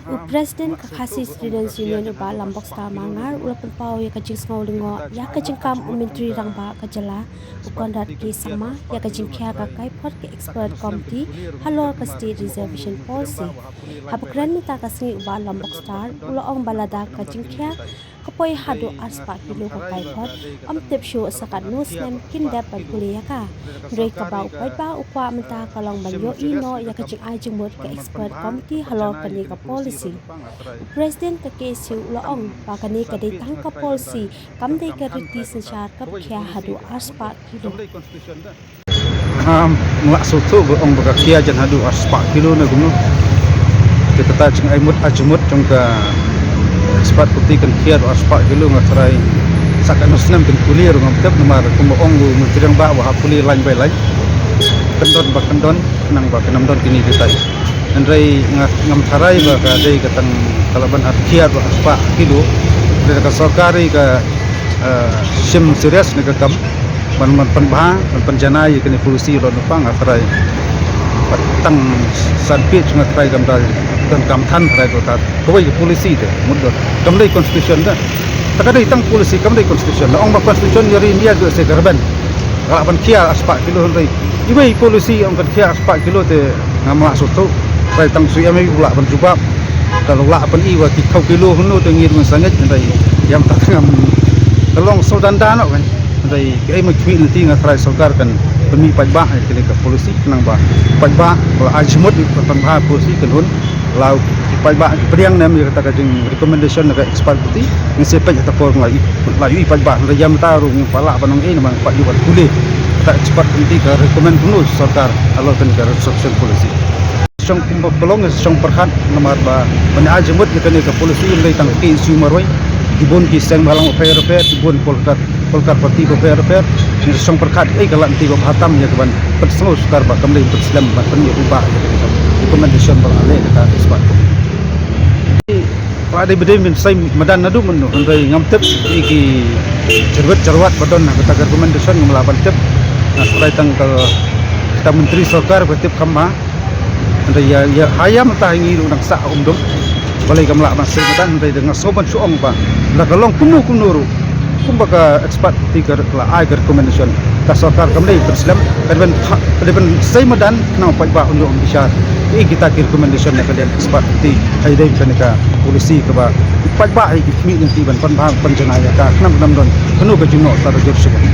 Presiden Kakasi Students Union uba Lombok Star mangar ulapan pau ya kajing sngau lingo ya kajing kam umentri rangba kajala ukondat ki sama ya kajing kya ka kaipot ke expert committee halor ka state reservation policy habukran mita kasngi uba Lombok Star ulaong balada kajing kya kapoi hadu arspa kilo ka kaipot tip show sakat news nem kinda pagkuliya ka drei ka ba upai ba ukwa menta kalong banyo ino ya kajing ajing mot ka expert committee halor kani ka policy Presiden Kakesi Ulaong pakani kadai tangka polisi kamdai kariti sensyar kap kya hadu aspa kilo. Ngak soto beong bakakia jan hadu aspa kilo na gunu. Kita ta jeng aimut ajmut jong ka aspa putih kan kia do aspa kilo ngatrai sakan muslim kan kulier ngam tep nomar kumoong lu mentirang ba wa kulier lain bai lain. Kendon ba kendon nang ba kenam don kini kita. Andai ngam tharai ba ka dei katang kalaban arkia do aspa kilo dari ka sarkari ka sim serius ni ka kam man panbah panjana ye kini polisi lo nupang atrai patang sanpit ngatrai kam dal dan kam than trai do tat koi polisi de mudot kam dei constitution da takadai tang polisi kam dei constitution la ong ba constitution yari india go se garban kalaban kia aspa kilo andai ibai polisi ong kan kia aspa kilo te ngama soto Rai tang sui ame ulak berjubab kalau ulak pen iwa ki kau kilo hunu tengir mensangit ndai yang tak ngam telong saudan dano kan ndai ai mekwi nanti ngatrai sarkar kan pemi pajba kini ke polisi kenang ba pajba ajmut panbah polisi kenun lau pajba priang nam kata kajing recommendation ke expert putih ngese paj atau ngai layu pajba rejam tarung pala panong ini mang pak jual boleh tak expert putih ke recommend kunu sarkar kalau kan ke instruction polisi song pelong song perhat nomor ba mana ajmut kita ni ke polisi mulai tang ki sumaroi dibun ki seng balang fair dibun polkar pati fair ni song perhat kalan ti ba hatam ya keban perselo sukar ba kamlei perslam ba pen ubah ya recommendation ba ale kata ispat pada bede min sai madan nadu menno andai ngam tep iki cerwat badon kata recommendation ngelaban tep serai tang ke kita menteri sarkar betip kama Andai ya hayam tak ingin nak sa umdom, balai kamla masih madan andai dengan soban suong ba, nak kalong kuno ru, kumbaka expert tiga kala ai recommendation, kasarkar kamlei berslam, kan sai madan kenapa pajba untuk bisyar, ini kita recommendation nak kalian expert ti, hai dai kan polisi ke ba, pajba ai kimi nanti ban panbang panjenaya ka, kenapa don, penuh kejuno tar jursukan.